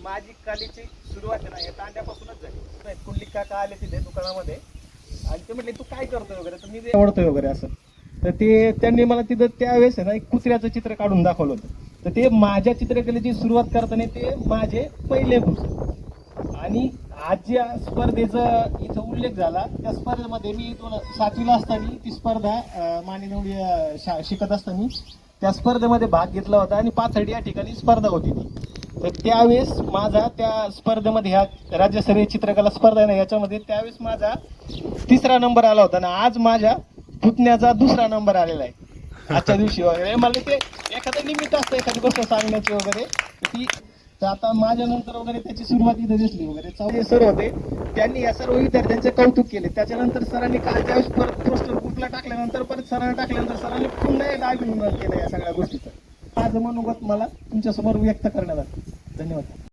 माझी कलेची सुरुवात आहे ना या तांड्यापासूनच झाली. कुंडलिक काका आले तिथे दुकानामध्ये आणि ते म्हटले तू काय करतोय वगैरे, तर मी ते आवडतोय वगैरे असं. तर ते त्यांनी मला तिथं त्यावेळेस आहे ना एक कुत्र्याचं चित्र काढून दाखवलं होतं. तर ते माझ्या चित्रकलेची सुरुवात करताना ते माझे पहिले गुरु. आणि आज ज्या स्पर्धेचा इथं उल्लेख झाला त्या स्पर्धेमध्ये मी 7वीला असताना ती स्पर्धा मानेनवडी शिकत असताना त्या स्पर्धेमध्ये भाग घेतला होता आणि पाथर्डी या ठिकाणी स्पर्धा होती ती. तर त्यावेळेस माझा त्या स्पर्धेमध्ये ह्या राज्यस्तरीय चित्रकला स्पर्धा आहे ना याच्यामध्ये त्यावेळेस माझा 3रा नंबर आला होता आणि आज माझ्या पुतण्याचा 2रा नंबर आलेला आहे आजच्या दिवशी वगैरे. मला ते एखादं निमित्त असतं एखादी गोष्ट सांगण्याची वगैरे ती. तर आता माझ्या नंतर वगैरे त्याची सुरुवात इथं दिसली वगैरे. चौधरी सर होते त्यांनी या सर्व विद्यार्थ्यांचे कौतुक केले. त्याच्यानंतर सरांनी काल त्यावेळेस परत पोस्टर ग्रुपला टाकल्यानंतर परत सरांना टाकल्यानंतर सरांनी पुन्हा एकदा अभिनंदन केलं या सगळ्या गोष्टीचं. माझं मनोगत मला तुमच्यासमोर व्यक्त करण्यात आलं. धन्यवाद.